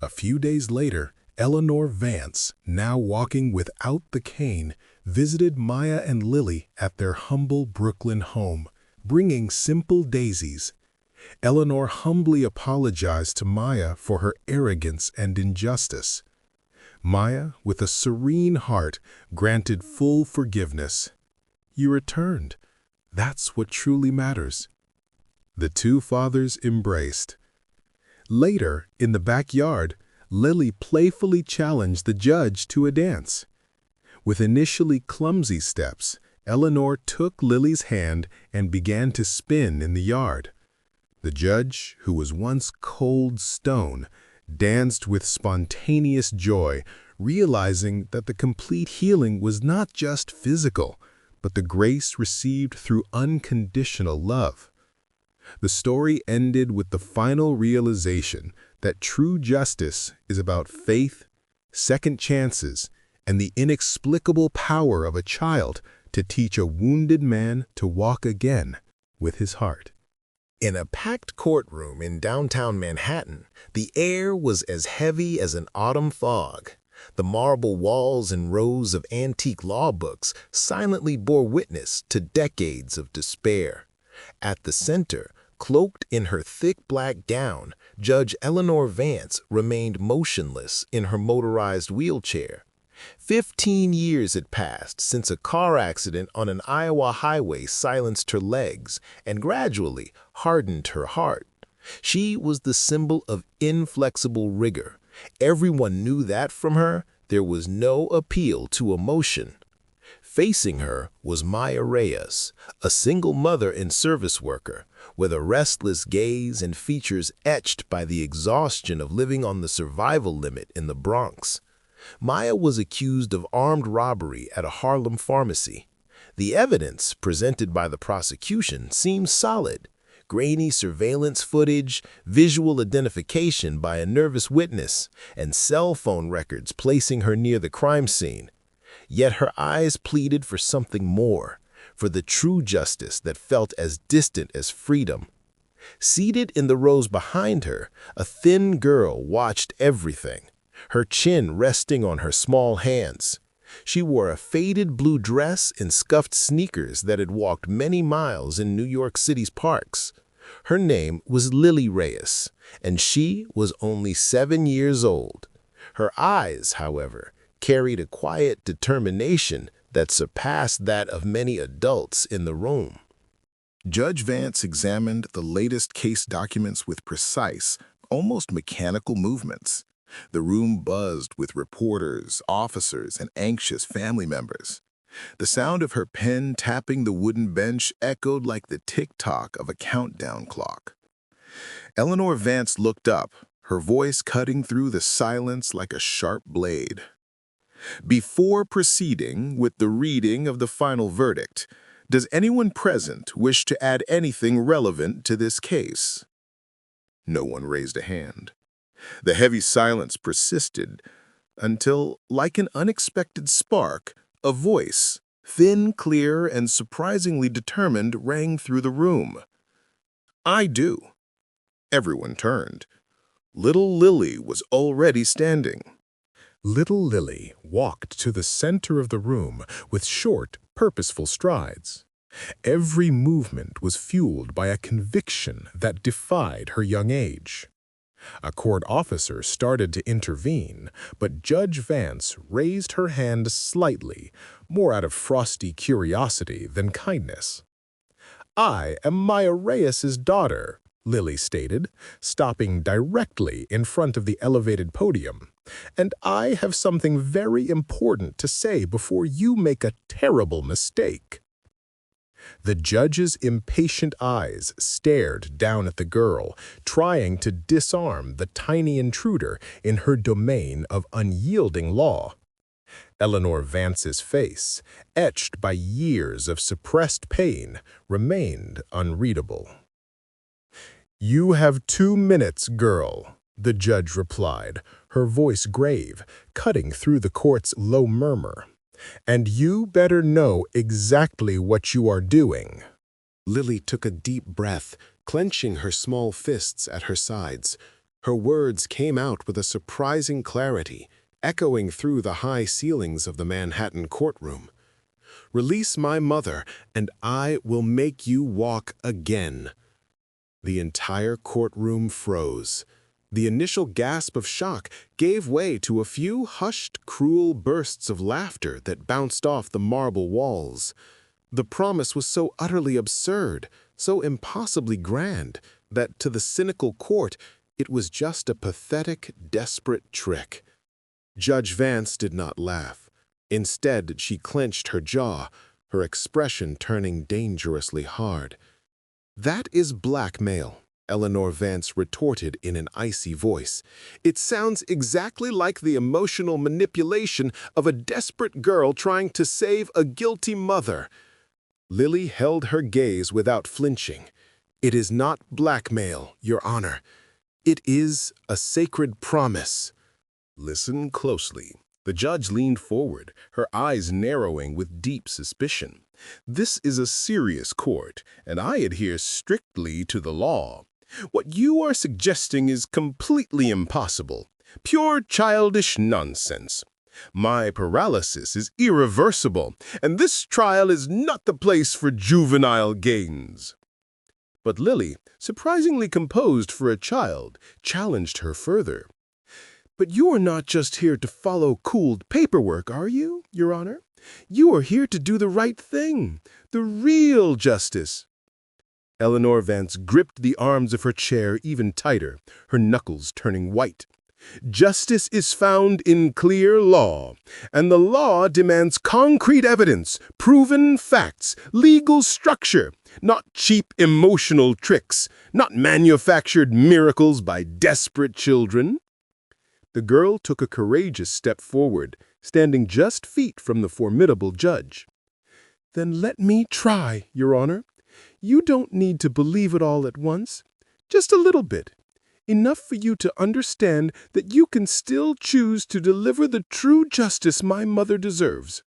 A few days later, Eleanor Vance, now walking without the cane, visited Maya and Lily at their humble Brooklyn home, bringing simple daisies. Eleanor humbly apologized to Maya for her arrogance and injustice. Maya, with a serene heart, granted full forgiveness. "You returned. That's what truly matters." The two fathers embraced. Later, in the backyard, Lily playfully challenged the judge to a dance. With initially clumsy steps, Eleanor took Lily's hand and began to spin in the yard. The judge, who was once cold stone, danced with spontaneous joy, realizing that the complete healing was not just physical, but the grace received through unconditional love. The story ended with the final realization that true justice is about faith, second chances, and the inexplicable power of a child to teach a wounded man to walk again with his heart. In a packed courtroom in downtown Manhattan, the air was as heavy as an autumn fog. The marble walls and rows of antique law books silently bore witness to decades of despair. At the center, cloaked in her thick black gown, Judge Eleanor Vance remained motionless in her motorized wheelchair. 15 years had passed since a car accident on an Iowa highway silenced her legs and gradually hardened her heart. She was the symbol of inflexible rigor. Everyone knew that from her, there was no appeal to emotion. Facing her was Maya Reyes, a single mother and service worker, with a restless gaze and features etched by the exhaustion of living on the survival limit in the Bronx. Maya was accused of armed robbery at a Harlem pharmacy. The evidence presented by the prosecution seemed solid. Grainy surveillance footage, visual identification by a nervous witness, and cell phone records placing her near the crime scene. Yet her eyes pleaded for something more, for the true justice that felt as distant as freedom. Seated in the rows behind her, a thin girl watched everything, her chin resting on her small hands. She wore a faded blue dress and scuffed sneakers that had walked many miles in New York City's parks. Her name was Lily Reyes, and she was only 7 years old. Her eyes, however, carried a quiet determination that surpassed that of many adults in the room. Judge Vance examined the latest case documents with precise, almost mechanical movements. The room buzzed with reporters, officers, and anxious family members. The sound of her pen tapping the wooden bench echoed like the tick-tock of a countdown clock. Eleanor Vance looked up, her voice cutting through the silence like a sharp blade. "Before proceeding with the reading of the final verdict, does anyone present wish to add anything relevant to this case?" No one raised a hand. The heavy silence persisted until, like an unexpected spark, a voice, thin, clear, and surprisingly determined, rang through the room. "I do." Everyone turned. Little Lily was already standing. Little Lily walked to the center of the room with short, purposeful strides. Every movement was fueled by a conviction that defied her young age. A court officer started to intervene, but Judge Vance raised her hand slightly, more out of frosty curiosity than kindness. "I am Maya Reyes's daughter," Lily stated, stopping directly in front of the elevated podium. "And I have something very important to say before you make a terrible mistake." The judge's impatient eyes stared down at the girl, trying to disarm the tiny intruder in her domain of unyielding law. Eleanor Vance's face, etched by years of suppressed pain, remained unreadable. "You have 2 minutes, girl," the judge replied, her voice grave, cutting through the court's low murmur. "And you better know exactly what you are doing." Lily took a deep breath, clenching her small fists at her sides. Her words came out with a surprising clarity, echoing through the high ceilings of the Manhattan courtroom. "Release my mother, and I will make you walk again." The entire courtroom froze. The initial gasp of shock gave way to a few hushed, cruel bursts of laughter that bounced off the marble walls. The promise was so utterly absurd, so impossibly grand, that to the cynical court, it was just a pathetic, desperate trick. Judge Vance did not laugh. Instead, she clenched her jaw, her expression turning dangerously hard. "That is blackmail," Eleanor Vance retorted in an icy voice. "It sounds exactly like the emotional manipulation of a desperate girl trying to save a guilty mother." Lily held her gaze without flinching. "It is not blackmail, Your Honor. It is a sacred promise." Listen closely. The judge leaned forward, her eyes narrowing with deep suspicion. "This is a serious court, and I adhere strictly to the law. What you are suggesting is completely impossible. Pure childish nonsense. My paralysis is irreversible, and this trial is not the place for juvenile games." But Lily, surprisingly composed for a child, challenged her further. "But you are not just here to follow cooled paperwork, are you, Your Honor? You are here to do the right thing, the real justice." Eleanor Vance gripped the arms of her chair even tighter, her knuckles turning white. "Justice is found in clear law, and the law demands concrete evidence, proven facts, legal structure, not cheap emotional tricks, not manufactured miracles by desperate children." The girl took a courageous step forward, standing just feet from the formidable judge. "Then let me try, Your Honor. You don't need to believe it all at once. Just a little bit. Enough for you to understand that you can still choose to deliver the true justice my mother deserves."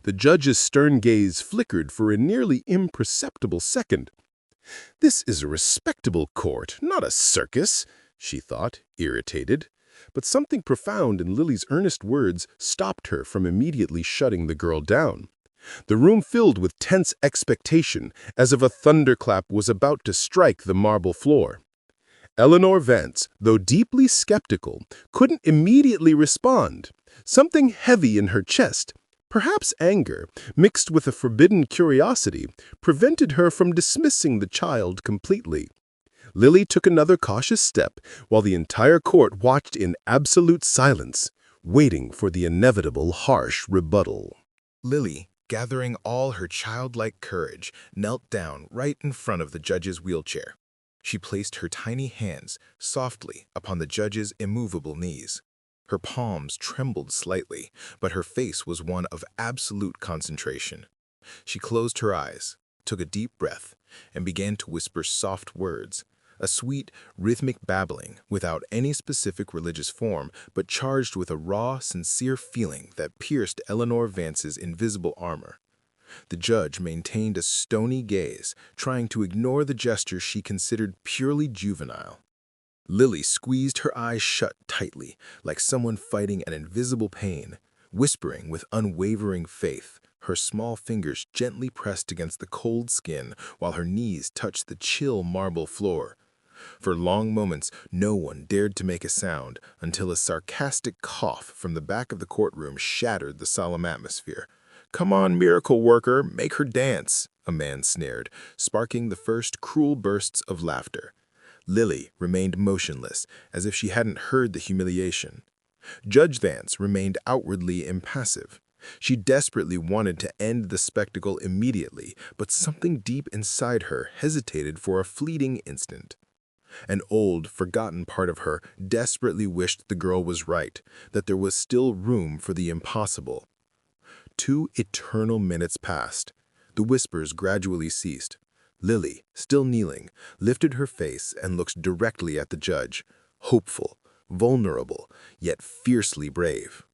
The judge's stern gaze flickered for a nearly imperceptible second. "This is a respectable court, not a circus," she thought, irritated. But something profound in Lily's earnest words stopped her from immediately shutting the girl down. The room filled with tense expectation, as if a thunderclap was about to strike the marble floor. Eleanor Vance, though deeply skeptical, couldn't immediately respond. Something heavy in her chest, perhaps anger, mixed with a forbidden curiosity, prevented her from dismissing the child completely. Lily took another cautious step, while the entire court watched in absolute silence, waiting for the inevitable harsh rebuttal. Lily, gathering all her childlike courage, knelt down right in front of the judge's wheelchair. She placed her tiny hands softly upon the judge's immovable knees. Her palms trembled slightly, but her face was one of absolute concentration. She closed her eyes, took a deep breath, and began to whisper soft words, a sweet, rhythmic babbling without any specific religious form, but charged with a raw, sincere feeling that pierced Eleanor Vance's invisible armor. The judge maintained a stony gaze, trying to ignore the gesture she considered purely juvenile. Lily squeezed her eyes shut tightly, like someone fighting an invisible pain, whispering with unwavering faith, her small fingers gently pressed against the cold skin while her knees touched the chill marble floor. For long moments, no one dared to make a sound until a sarcastic cough from the back of the courtroom shattered the solemn atmosphere. "Come on, miracle worker, make her dance," a man sneered, sparking the first cruel bursts of laughter. Lily remained motionless, as if she hadn't heard the humiliation. Judge Vance remained outwardly impassive. She desperately wanted to end the spectacle immediately, but something deep inside her hesitated for a fleeting instant. An old, forgotten part of her desperately wished the girl was right, that there was still room for the impossible. 2 eternal minutes passed. The whispers gradually ceased. Lily, still kneeling, lifted her face and looked directly at the judge, hopeful, vulnerable, yet fiercely brave.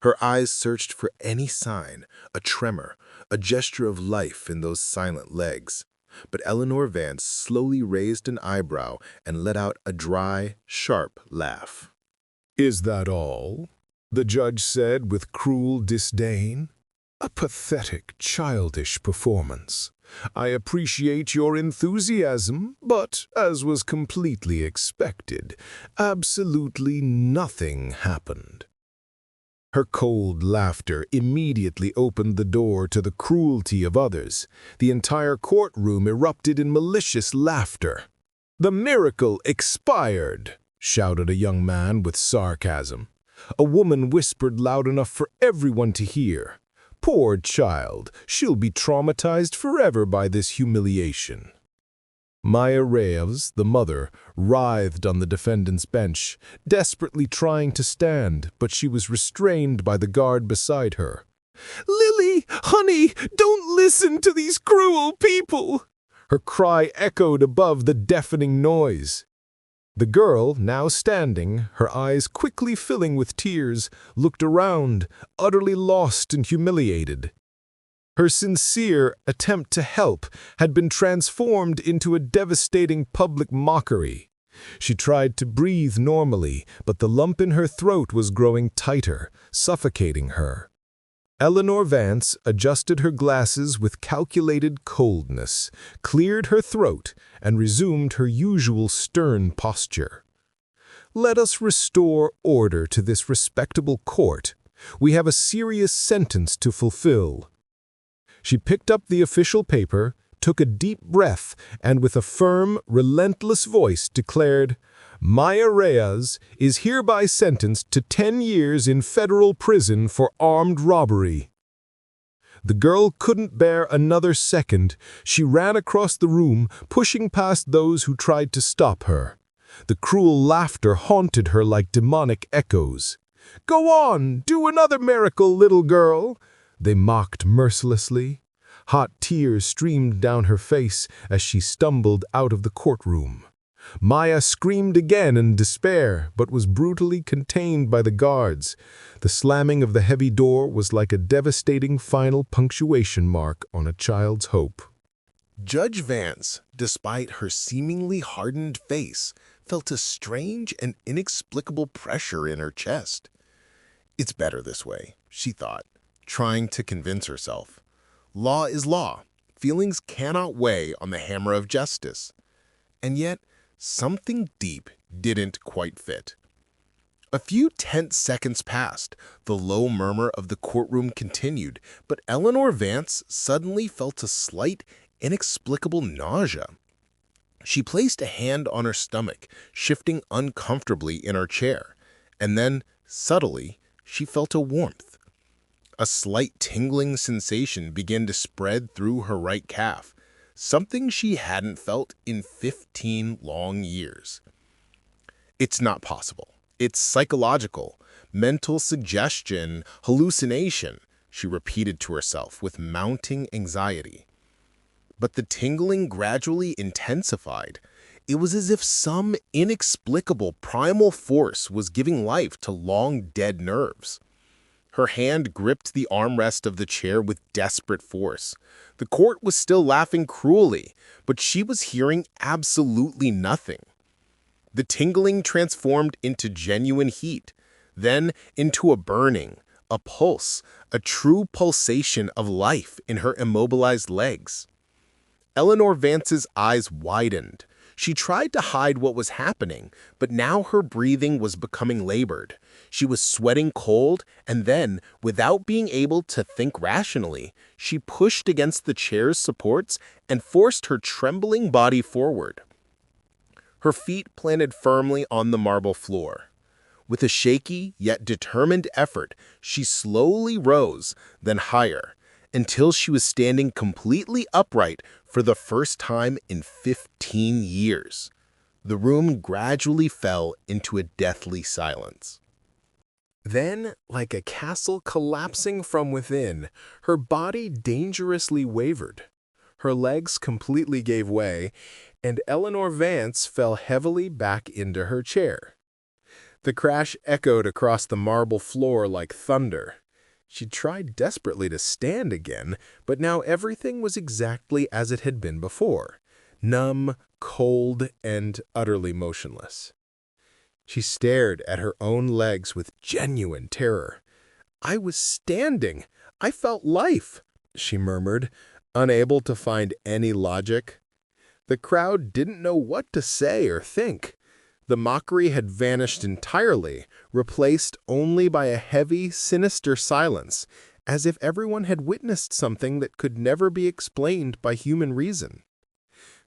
Her eyes searched for any sign, a tremor, a gesture of life in those silent legs. But Eleanor Vance slowly raised an eyebrow and let out a dry, sharp laugh. "Is that all?" the judge said with cruel disdain. "A pathetic, childish performance. I appreciate your enthusiasm, but, as was completely expected, absolutely nothing happened." Her cold laughter immediately opened the door to the cruelty of others. The entire courtroom erupted in malicious laughter. "The miracle expired," shouted a young man with sarcasm. A woman whispered loud enough for everyone to hear. "Poor child, she'll be traumatized forever by this humiliation." Maya Reyes, the mother, writhed on the defendant's bench, desperately trying to stand, but she was restrained by the guard beside her. "Lily, honey, don't listen to these cruel people!" Her cry echoed above the deafening noise. The girl, now standing, her eyes quickly filling with tears, looked around, utterly lost and humiliated. Her sincere attempt to help had been transformed into a devastating public mockery. She tried to breathe normally, but the lump in her throat was growing tighter, suffocating her. Eleanor Vance adjusted her glasses with calculated coldness, cleared her throat, and resumed her usual stern posture. "Let us restore order to this respectable court. We have a serious sentence to fulfill." She picked up the official paper, took a deep breath, and with a firm, relentless voice declared, "Maya Reyes is hereby sentenced to 10 years in federal prison for armed robbery." The girl couldn't bear another second. She ran across the room, pushing past those who tried to stop her. The cruel laughter haunted her like demonic echoes. "Go on, do another miracle, little girl," they mocked mercilessly. Hot tears streamed down her face as she stumbled out of the courtroom. Maya screamed again in despair, but was brutally contained by the guards. The slamming of the heavy door was like a devastating final punctuation mark on a child's hope. Judge Vance, despite her seemingly hardened face, felt a strange and inexplicable pressure in her chest. "It's better this way," she thought, trying to convince herself. Law is law. Feelings cannot weigh on the hammer of justice. And yet, something deep didn't quite fit. A few tense seconds passed. The low murmur of the courtroom continued, but Eleanor Vance suddenly felt a slight, inexplicable nausea. She placed a hand on her stomach, shifting uncomfortably in her chair, and then, subtly, she felt a warmth. A slight tingling sensation began to spread through her right calf, something she hadn't felt in 15 long years. "It's not possible. It's psychological, mental suggestion, hallucination," she repeated to herself with mounting anxiety. But the tingling gradually intensified. It was as if some inexplicable primal force was giving life to long-dead nerves. Her hand gripped the armrest of the chair with desperate force. The court was still laughing cruelly, but she was hearing absolutely nothing. The tingling transformed into genuine heat, then into a burning, a pulse, a true pulsation of life in her immobilized legs. Eleanor Vance's eyes widened. She tried to hide what was happening, but now her breathing was becoming labored. She was sweating cold, and then, without being able to think rationally, she pushed against the chair's supports and forced her trembling body forward. Her feet planted firmly on the marble floor. With a shaky yet determined effort, she slowly rose, then higher, until she was standing completely upright for the first time in 15 years. The room gradually fell into a deathly silence. Then, like a castle collapsing from within, her body dangerously wavered. Her legs completely gave way, and Eleanor Vance fell heavily back into her chair. The crash echoed across the marble floor like thunder. She tried desperately to stand again, but now everything was exactly as it had been before, numb, cold, and utterly motionless. She stared at her own legs with genuine terror. "I was standing. I felt life," she murmured, unable to find any logic. The crowd didn't know what to say or think. The mockery had vanished entirely, replaced only by a heavy, sinister silence, as if everyone had witnessed something that could never be explained by human reason.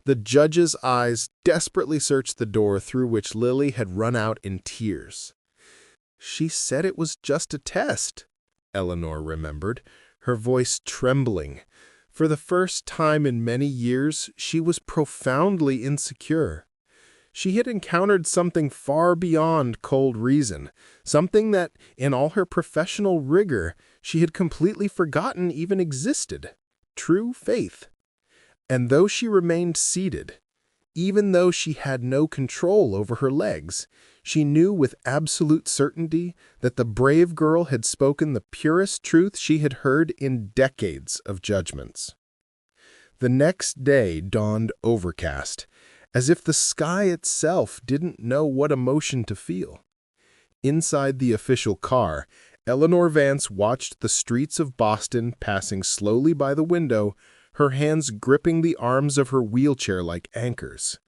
The judge's eyes desperately searched the door through which Lily had run out in tears. "She said it was just a test," Eleanor remembered, her voice trembling. For the first time in many years, she was profoundly insecure. She had encountered something far beyond cold reason, something that, in all her professional rigor, she had completely forgotten even existed: true faith. And though she remained seated, even though she had no control over her legs, she knew with absolute certainty that the brave girl had spoken the purest truth she had heard in decades of judgments. The next day dawned overcast, as if the sky itself didn't know what emotion to feel. Inside the official car, Eleanor Vance watched the streets of Boston passing slowly by the window, her hands gripping the arms of her wheelchair like anchors.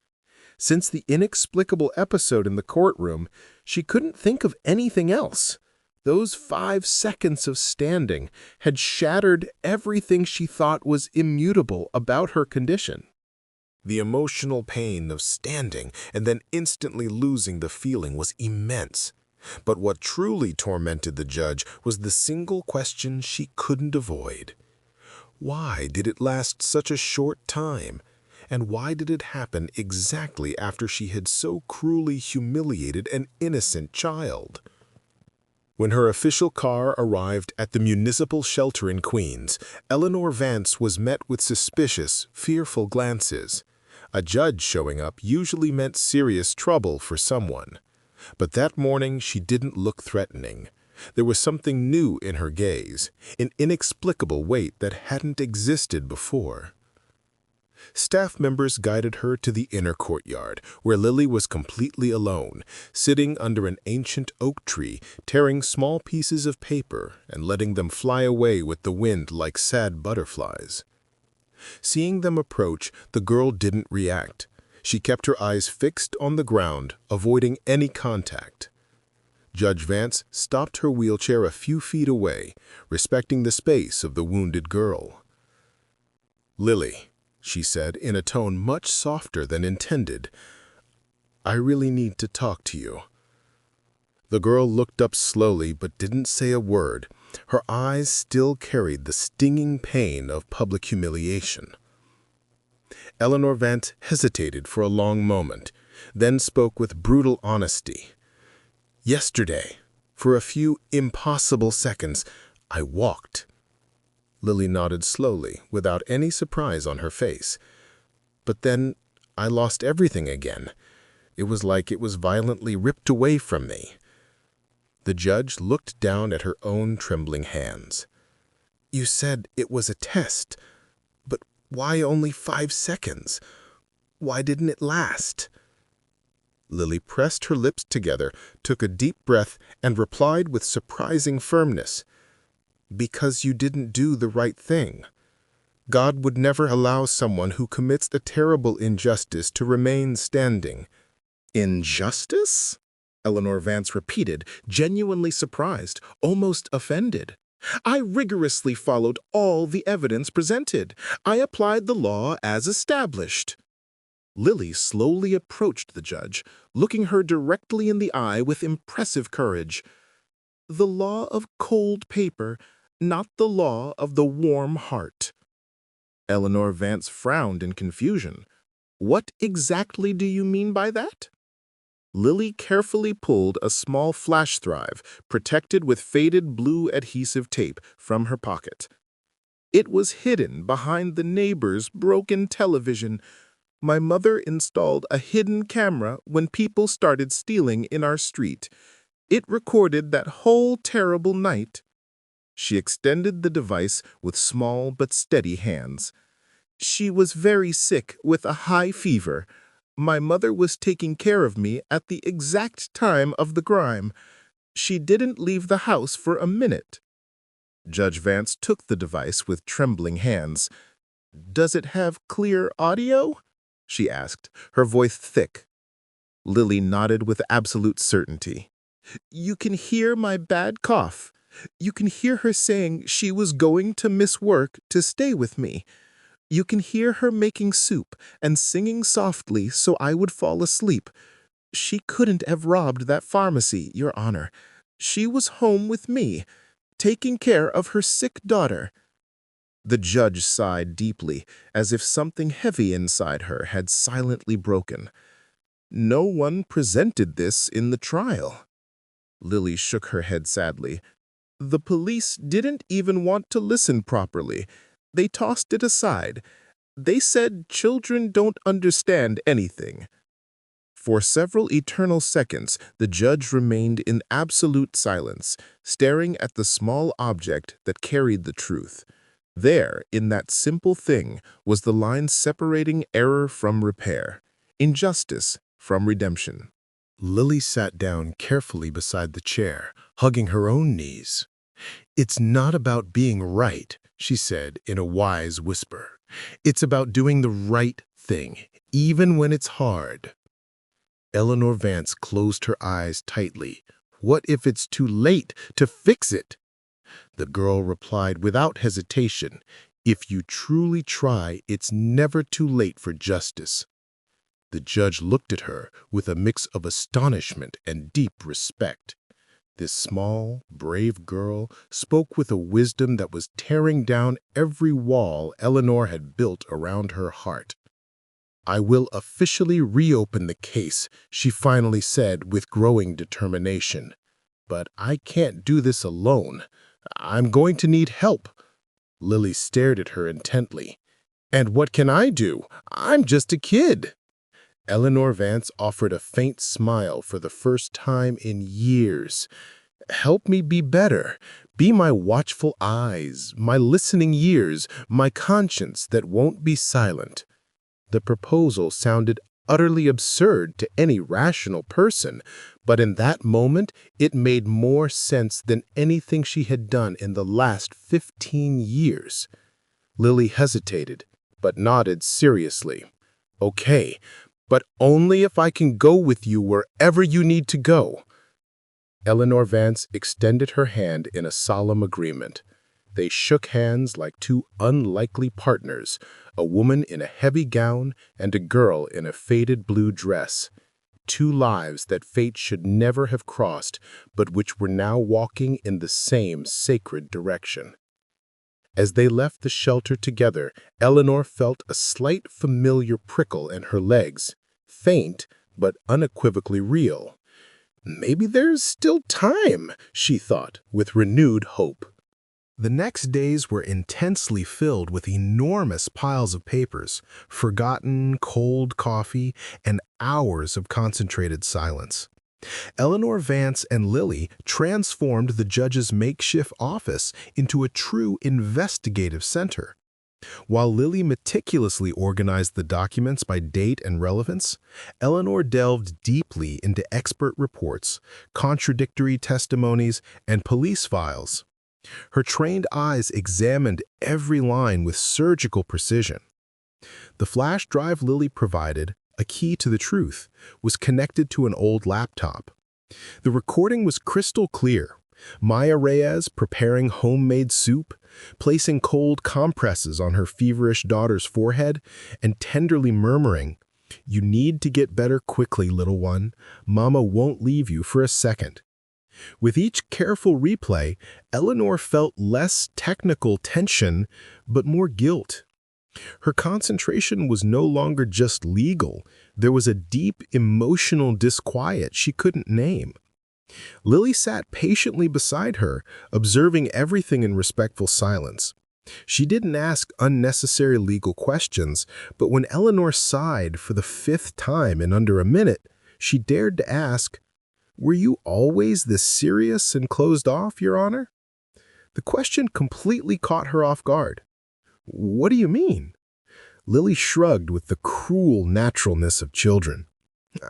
Since the inexplicable episode in the courtroom, she couldn't think of anything else. Those 5 seconds of standing had shattered everything she thought was immutable about her condition. The emotional pain of standing and then instantly losing the feeling was immense. But what truly tormented the judge was the single question she couldn't avoid. Why did it last such a short time? And why did it happen exactly after she had so cruelly humiliated an innocent child? When her official car arrived at the municipal shelter in Queens, Eleanor Vance was met with suspicious, fearful glances. A judge showing up usually meant serious trouble for someone. But that morning she didn't look threatening. There was something new in her gaze, an inexplicable weight that hadn't existed before. Staff members guided her to the inner courtyard, where Lily was completely alone, sitting under an ancient oak tree, tearing small pieces of paper and letting them fly away with the wind like sad butterflies. Seeing them approach, the girl didn't react. She kept her eyes fixed on the ground, avoiding any contact. Judge Vance stopped her wheelchair a few feet away, respecting the space of the wounded girl. "Lily," she said in a tone much softer than intended, "I really need to talk to you." The girl looked up slowly but didn't say a word. Her eyes still carried the stinging pain of public humiliation. Eleanor Vance hesitated for a long moment, then spoke with brutal honesty. "Yesterday, for a few impossible seconds, I walked." Lily nodded slowly, without any surprise on her face. "But then I lost everything again. It was like it was violently ripped away from me." The judge looked down at her own trembling hands. "You said it was a test, but why only 5 seconds? Why didn't it last?" Lily pressed her lips together, took a deep breath, and replied with surprising firmness, "Because you didn't do the right thing. God would never allow someone who commits a terrible injustice to remain standing." Injustice? Eleanor Vance repeated, genuinely surprised, almost offended. "I rigorously followed all the evidence presented. I applied the law as established." Lily slowly approached the judge, looking her directly in the eye with impressive courage. "The law of cold paper, not the law of the warm heart." Eleanor Vance frowned in confusion. "What exactly do you mean by that?" Lily carefully pulled a small flash drive, protected with faded blue adhesive tape, from her pocket. "It was hidden behind the neighbor's broken television. My mother installed a hidden camera when people started stealing in our street. It recorded that whole terrible night." She extended the device with small but steady hands. "She was very sick with a high fever. My mother was taking care of me at the exact time of the crime. She didn't leave the house for a minute." Judge Vance took the device with trembling hands. "Does it have clear audio?" she asked, her voice thick. Lily nodded with absolute certainty. "You can hear my bad cough. You can hear her saying she was going to miss work to stay with me. You can hear her making soup and singing softly so I would fall asleep. She couldn't have robbed that pharmacy, Your Honor. She was home with me, taking care of her sick daughter." The judge sighed deeply, as if something heavy inside her had silently broken. "No one presented this in the trial." Lily shook her head sadly. "The police didn't even want to listen properly. They tossed it aside. They said children don't understand anything." For several eternal seconds, the judge remained in absolute silence, staring at the small object that carried the truth. There, in that simple thing, was the line separating error from repair, injustice from redemption. Lily sat down carefully beside the chair, hugging her own knees. "It's not about being right," she said in a wise whisper. "It's about doing the right thing, even when it's hard." Eleanor Vance closed her eyes tightly. "What if it's too late to fix it?" The girl replied without hesitation, "If you truly try, it's never too late for justice." The judge looked at her with a mix of astonishment and deep respect. This small, brave girl spoke with a wisdom that was tearing down every wall Eleanor had built around her heart. "I will officially reopen the case," she finally said with growing determination. "But I can't do this alone. I'm going to need help." Lily stared at her intently. "And what can I do? I'm just a kid." Eleanor Vance offered a faint smile for the first time in years. "Help me be better. Be my watchful eyes, my listening ears, my conscience that won't be silent." The proposal sounded utterly absurd to any rational person, but in that moment it made more sense than anything she had done in the last 15 years. Lily hesitated, but nodded seriously. "Okay, but only if I can go with you wherever you need to go." Eleanor Vance extended her hand in a solemn agreement. They shook hands like two unlikely partners, a woman in a heavy gown and a girl in a faded blue dress. Two lives that fate should never have crossed, but which were now walking in the same sacred direction. As they left the shelter together, Eleanor felt a slight familiar prickle in her legs, faint but unequivocally real. Maybe there's still time, she thought, with renewed hope. The next days were intensely filled with enormous piles of papers, forgotten cold coffee, and hours of concentrated silence. Eleanor Vance and Lily transformed the judge's makeshift office into a true investigative center. While Lily meticulously organized the documents by date and relevance, Eleanor delved deeply into expert reports, contradictory testimonies, and police files. Her trained eyes examined every line with surgical precision. The flash drive Lily provided, a key to the truth, was connected to an old laptop. The recording was crystal clear. Maya Reyes preparing homemade soup, placing cold compresses on her feverish daughter's forehead, and tenderly murmuring, "You need to get better quickly, little one. Mama won't leave you for a second." With each careful replay, Eleanor felt less technical tension, but more guilt. Her concentration was no longer just legal. There was a deep emotional disquiet she couldn't name. Lily sat patiently beside her, observing everything in respectful silence. She didn't ask unnecessary legal questions, but when Eleanor sighed for the 5th time in under a minute, she dared to ask, "Were you always this serious and closed off, Your Honor?" The question completely caught her off guard. "What do you mean?" Lily shrugged with the cruel naturalness of children.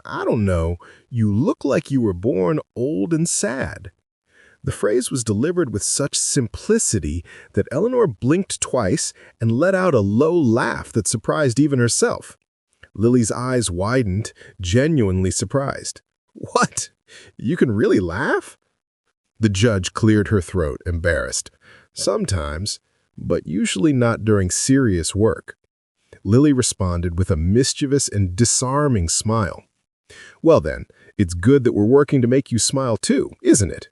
"I don't know. You look like you were born old and sad." The phrase was delivered with such simplicity that Eleanor blinked twice and let out a low laugh that surprised even herself. Lily's eyes widened, genuinely surprised. "What? You can really laugh?" The judge cleared her throat, embarrassed. "Sometimes, but usually not during serious work." Lily responded with a mischievous and disarming smile. "Well then, it's good that we're working to make you smile too, isn't it?"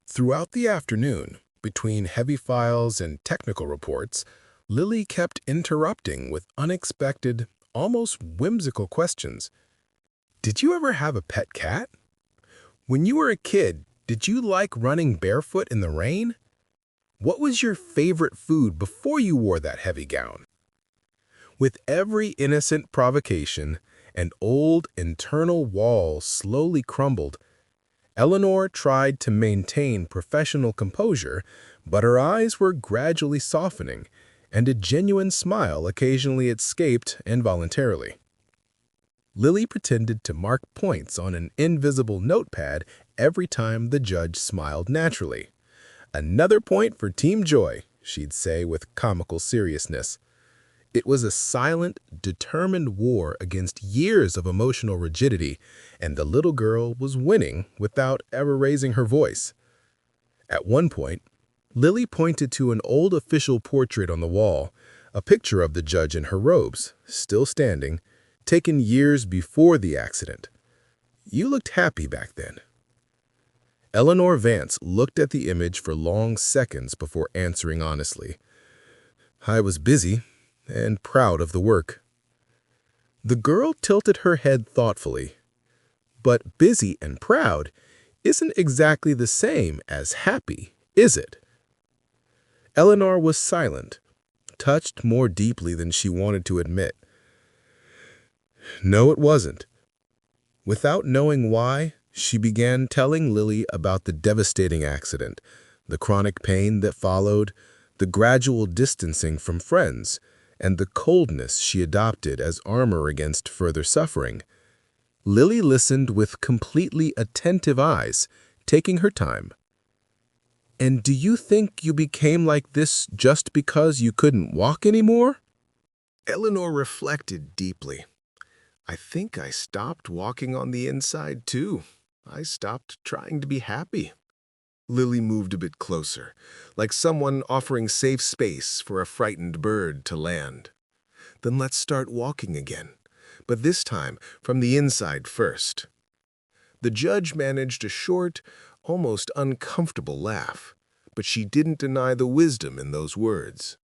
Throughout the afternoon, between heavy files and technical reports, Lily kept interrupting with unexpected, almost whimsical questions. "Did you ever have a pet cat? When you were a kid, did you like running barefoot in the rain? What was your favorite food before you wore that heavy gown?" With every innocent provocation, an old internal wall slowly crumbled. Eleanor tried to maintain professional composure, but her eyes were gradually softening, and a genuine smile occasionally escaped involuntarily. Lily pretended to mark points on an invisible notepad every time the judge smiled naturally. "Another point for Team Joy," she'd say with comical seriousness. It was a silent, determined war against years of emotional rigidity, and the little girl was winning without ever raising her voice. At one point, Lily pointed to an old official portrait on the wall, a picture of the judge in her robes, still standing, taken years before the accident. "You looked happy back then." Eleanor Vance looked at the image for long seconds before answering honestly. "I was busy and proud of the work." The girl tilted her head thoughtfully. "But busy and proud isn't exactly the same as happy, is it?" Eleanor was silent, touched more deeply than she wanted to admit. No, it wasn't. Without knowing why, she began telling Lily about the devastating accident, the chronic pain that followed, the gradual distancing from friends, and the coldness she adopted as armor against further suffering. Lily listened with completely attentive eyes, taking her time. "And do you think you became like this just because you couldn't walk anymore?" Eleanor reflected deeply. "I think I stopped walking on the inside too. I stopped trying to be happy." Lily moved a bit closer, like someone offering safe space for a frightened bird to land. "Then let's start walking again, but this time from the inside first." The judge managed a short, almost uncomfortable laugh, but she didn't deny the wisdom in those words.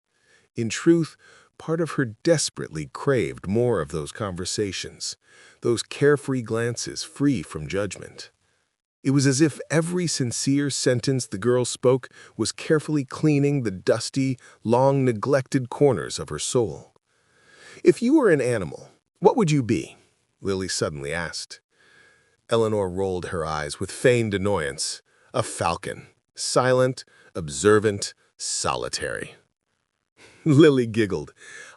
In truth, part of her desperately craved more of those conversations, those carefree glances free from judgment. It was as if every sincere sentence the girl spoke was carefully cleaning the dusty, long-neglected corners of her soul. "If you were an animal, what would you be?" Lily suddenly asked. Eleanor rolled her eyes with feigned annoyance. "A falcon. Silent, observant, solitary." Lily giggled.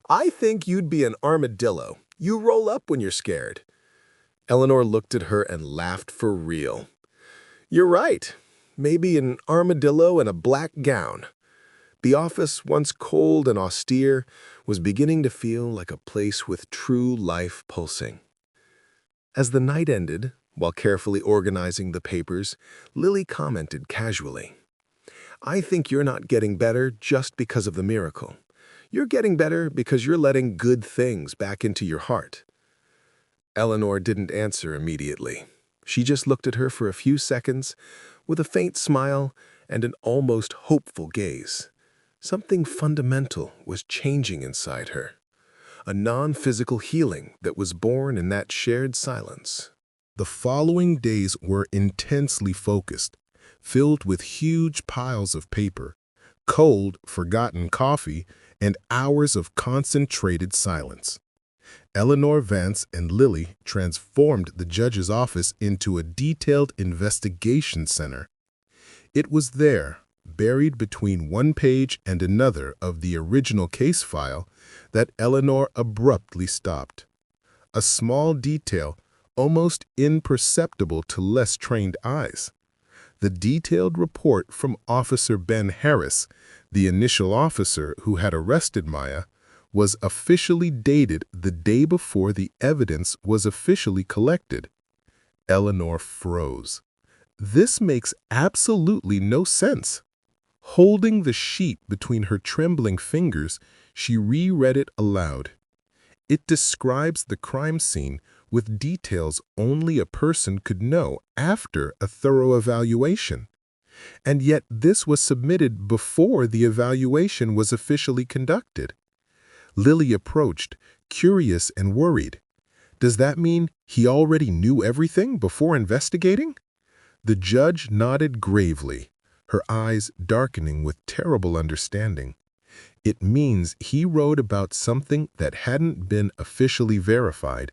"I think you'd be an armadillo. You roll up when you're scared." Eleanor looked at her and laughed for real. "You're right. Maybe an armadillo in a black gown." The office, once cold and austere, was beginning to feel like a place with true life pulsing. As the night ended, while carefully organizing the papers, Lily commented casually, "I think you're not getting better just because of the miracle. You're getting better because you're letting good things back into your heart." Eleanor didn't answer immediately. She just looked at her for a few seconds with a faint smile and an almost hopeful gaze. Something fundamental was changing inside her, a non-physical healing that was born in that shared silence. The following days were intensely focused, filled with huge piles of paper, cold, forgotten coffee, and hours of concentrated silence. Eleanor Vance and Lily transformed the judge's office into a detailed investigation center. It was there, buried between one page and another of the original case file, that Eleanor abruptly stopped. A small detail, almost imperceptible to less trained eyes. The detailed report from Officer Ben Harris, the initial officer who had arrested Maya, was officially dated the day before the evidence was officially collected. Eleanor froze. This makes absolutely no sense. Holding the sheet between her trembling fingers, she reread it aloud. It describes the crime scene with details only a person could know after a thorough evaluation. And yet this was submitted before the evaluation was officially conducted. Lily approached, curious and worried. Does that mean he already knew everything before investigating? The judge nodded gravely, her eyes darkening with terrible understanding. It means he wrote about something that hadn't been officially verified.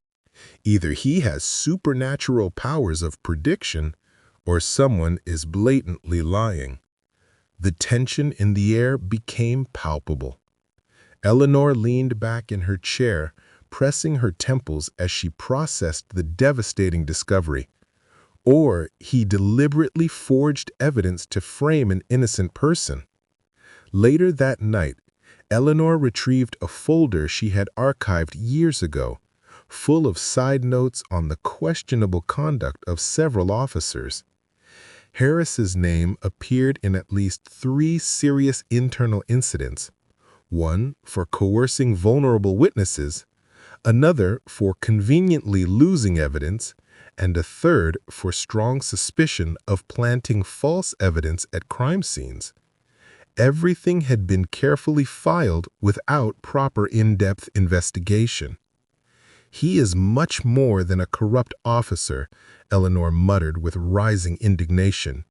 Either he has supernatural powers of prediction, or someone is blatantly lying. The tension in the air became palpable. Eleanor leaned back in her chair, pressing her temples as she processed the devastating discovery. Or he deliberately forged evidence to frame an innocent person. Later that night, Eleanor retrieved a folder she had archived years ago, full of side notes on the questionable conduct of several officers. Harris's name appeared in at least 3 serious internal incidents, one for coercing vulnerable witnesses, another for conveniently losing evidence, and a third for strong suspicion of planting false evidence at crime scenes. Everything had been carefully filed without proper in-depth investigation. He is much more than a corrupt officer, Eleanor muttered with rising indignation.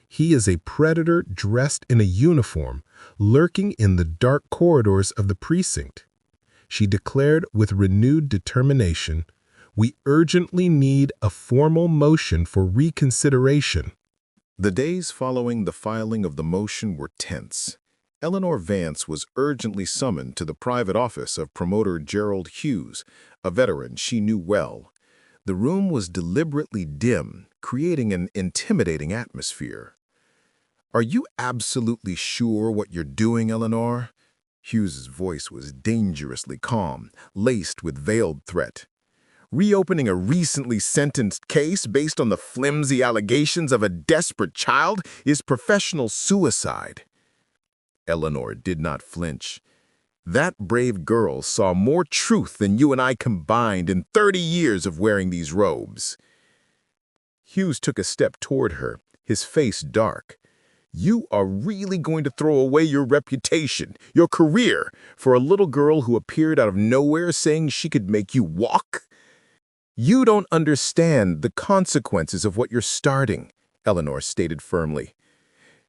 He is a predator dressed in a uniform, lurking in the dark corridors of the precinct. She declared with renewed determination, "We urgently need a formal motion for reconsideration." The days following the filing of the motion were tense. Eleanor Vance was urgently summoned to the private office of promoter Gerald Hughes, a veteran she knew well. The room was deliberately dim, creating an intimidating atmosphere. "Are you absolutely sure what you're doing, Eleanor?" Hughes's voice was dangerously calm, laced with veiled threat. "Reopening a recently sentenced case based on the flimsy allegations of a desperate child is professional suicide." Eleanor did not flinch. "That brave girl saw more truth than you and I combined in 30 years of wearing these robes." Hughes took a step toward her, his face dark. "You are really going to throw away your reputation, your career, for a little girl who appeared out of nowhere saying she could make you walk? You don't understand the consequences of what you're starting," Eleanor stated firmly.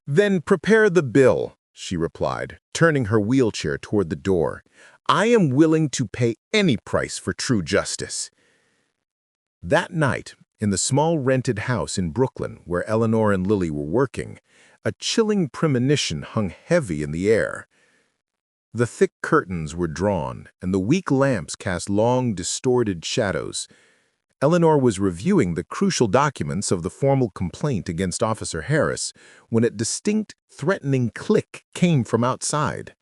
"Then prepare the bill," she replied, turning her wheelchair toward the door. "I am willing to pay any price for true justice." That night, in the small rented house in Brooklyn where Eleanor and Lily were working, a chilling premonition hung heavy in the air. The thick curtains were drawn, and the weak lamps cast long, distorted shadows. Eleanor was reviewing the crucial documents of the formal complaint against Officer Harris when a distinct, threatening click came from outside.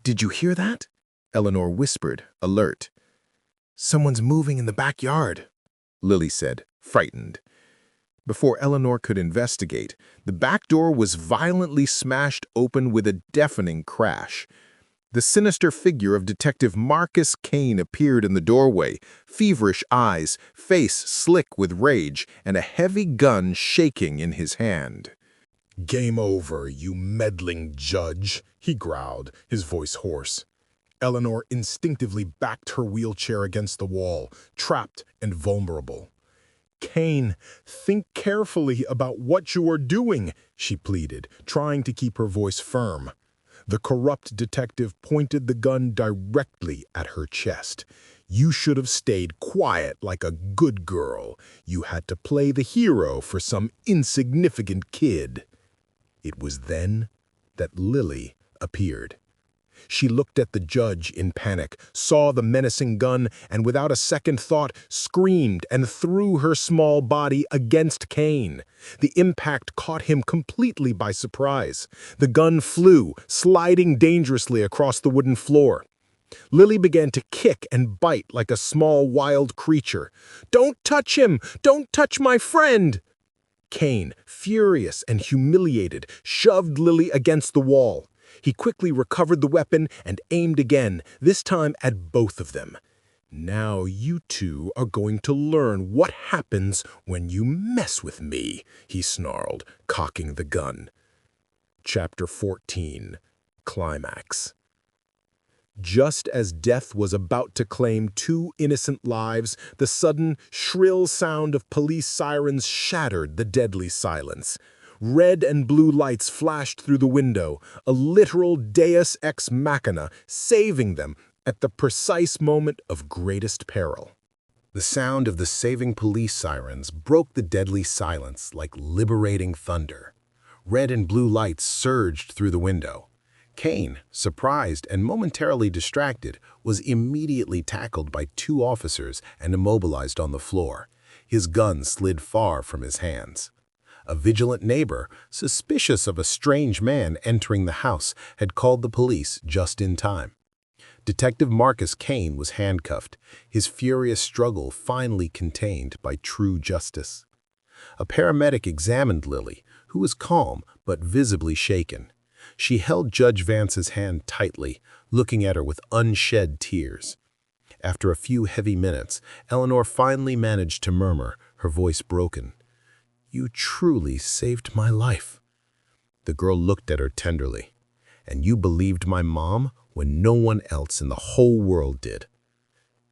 "Did you hear that?" Eleanor whispered, alert. "Someone's moving in the backyard," Lily said, frightened. Before Eleanor could investigate, the back door was violently smashed open with a deafening crash. The sinister figure of Detective Marcus Kane appeared in the doorway, feverish eyes, face slick with rage, and a heavy gun shaking in his hand. "Game over, you meddling judge," he growled, his voice hoarse. Eleanor instinctively backed her wheelchair against the wall, trapped and vulnerable. "Kane, think carefully about what you are doing," she pleaded, trying to keep her voice firm. The corrupt detective pointed the gun directly at her chest. "You should have stayed quiet like a good girl. You had to play the hero for some insignificant kid." It was then that Lily appeared. She looked at the judge in panic, saw the menacing gun, and without a second thought, screamed and threw her small body against Kane. The impact caught him completely by surprise. The gun flew, sliding dangerously across the wooden floor. Lily began to kick and bite like a small wild creature. "Don't touch him! Don't touch my friend!" Kane, furious and humiliated, shoved Lily against the wall. He quickly recovered the weapon and aimed again, this time at both of them. "Now you two are going to learn what happens when you mess with me," he snarled, cocking the gun. Chapter 14. Climax. Just as death was about to claim two innocent lives, the sudden, shrill sound of police sirens shattered the deadly silence. Red and blue lights flashed through the window, a literal deus ex machina, saving them at the precise moment of greatest peril. The sound of the saving police sirens broke the deadly silence like liberating thunder. Red and blue lights surged through the window. Kane, surprised and momentarily distracted, was immediately tackled by two officers and immobilized on the floor. His gun slid far from his hands. A vigilant neighbor, suspicious of a strange man entering the house, had called the police just in time. Detective Marcus Kane was handcuffed, his furious struggle finally contained by true justice. A paramedic examined Lily, who was calm but visibly shaken. She held Judge Vance's hand tightly, looking at her with unshed tears. After a few heavy minutes, Eleanor finally managed to murmur, her voice broken, "You truly saved my life." The girl looked at her tenderly. "And you believed my mom when no one else in the whole world did."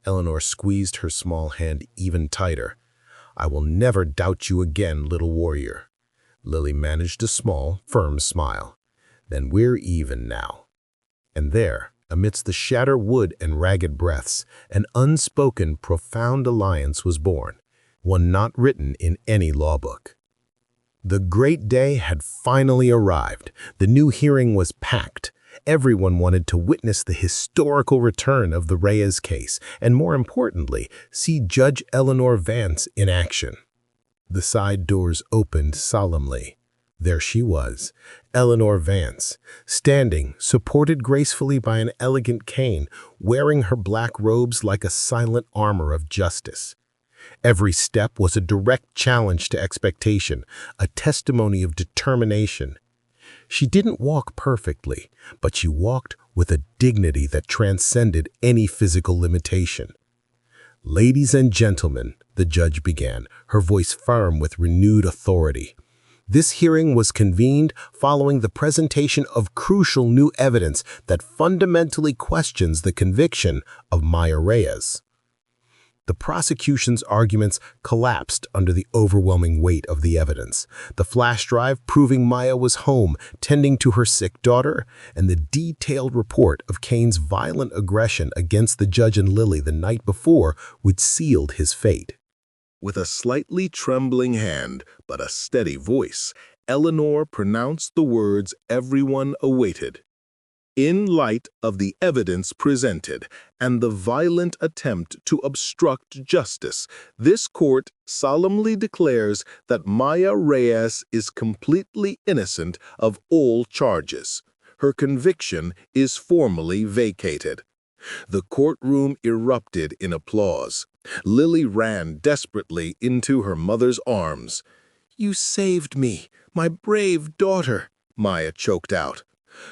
Eleanor squeezed her small hand even tighter. "I will never doubt you again, little warrior." Lily managed a small, firm smile. "Then we're even now." And there, amidst the shattered wood and ragged breaths, an unspoken, profound alliance was born, one not written in any law book. The great day had finally arrived. The new hearing was packed. Everyone wanted to witness the historical return of the Reyes case, and more importantly, see Judge Eleanor Vance in action. The side doors opened solemnly. There she was, Eleanor Vance, standing, supported gracefully by an elegant cane, wearing her black robes like a silent armor of justice. Every step was a direct challenge to expectation, a testimony of determination. She didn't walk perfectly, but she walked with a dignity that transcended any physical limitation. "Ladies and gentlemen," the judge began, her voice firm with renewed authority. This hearing was convened following the presentation of crucial new evidence that fundamentally questions the conviction of Maya Reyes. The prosecution's arguments collapsed under the overwhelming weight of the evidence. The flash drive proving Maya was home, tending to her sick daughter, and the detailed report of Kane's violent aggression against the judge and Lily the night before which sealed his fate. With a slightly trembling hand, but a steady voice, Eleanor pronounced the words everyone awaited. "In light of the evidence presented and the violent attempt to obstruct justice, this court solemnly declares that Maya Reyes is completely innocent of all charges. Her conviction is formally vacated." The courtroom erupted in applause. Lily ran desperately into her mother's arms. "You saved me, my brave daughter," Maya choked out.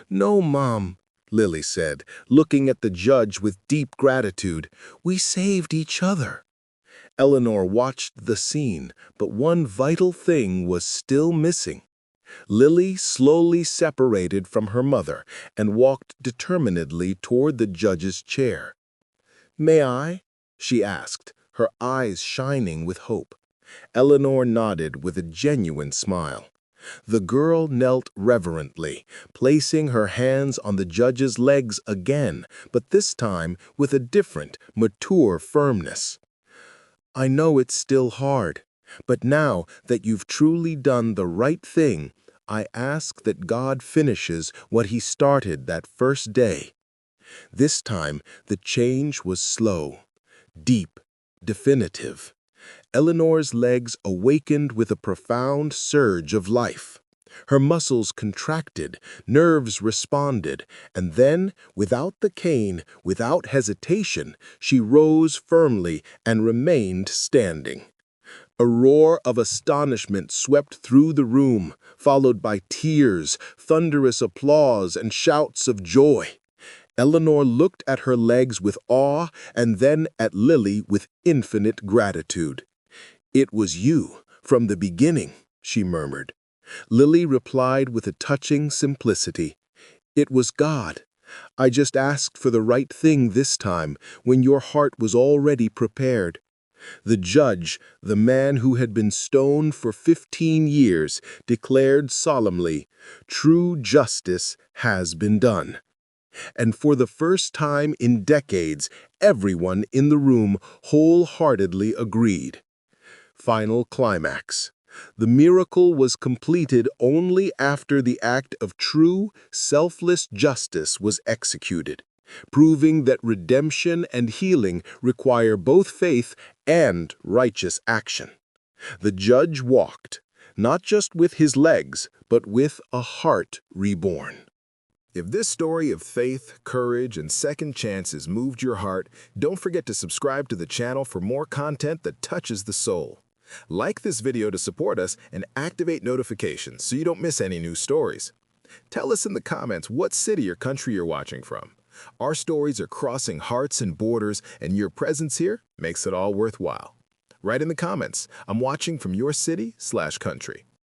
"No, Mom," Lily said, looking at the judge with deep gratitude. "We saved each other." Eleanor watched the scene, but one vital thing was still missing. Lily slowly separated from her mother and walked determinedly toward the judge's chair. "May I?" she asked, her eyes shining with hope. Eleanor nodded with a genuine smile. The girl knelt reverently, placing her hands on the judge's legs again, but this time with a different, mature firmness. "I know it's still hard, but now that you've truly done the right thing, I ask that God finishes what he started that first day. This time, the change was slow, deep, definitive. Eleanor's legs awakened with a profound surge of life. Her muscles contracted, nerves responded, and then, without the cane, without hesitation, she rose firmly and remained standing. A roar of astonishment swept through the room, followed by tears, thunderous applause, and shouts of joy. Eleanor looked at her legs with awe and then at Lily with infinite gratitude. "It was you, from the beginning," she murmured. Lily replied with a touching simplicity. "It was God. I just asked for the right thing this time, when your heart was already prepared." The judge, the man who had been stoned for 15 years, declared solemnly, "True justice has been done." And for the first time in decades, everyone in the room wholeheartedly agreed. Final climax. The miracle was completed only after the act of true, selfless justice was executed, proving that redemption and healing require both faith and righteous action. The judge walked, not just with his legs, but with a heart reborn. If this story of faith, courage, and second chances moved your heart, don't forget to subscribe to the channel for more content that touches the soul. Like this video to support us and activate notifications so you don't miss any new stories. Tell us in the comments what city or country you're watching from. Our stories are crossing hearts and borders, and your presence here makes it all worthwhile. Write in the comments, "I'm watching from your city/country."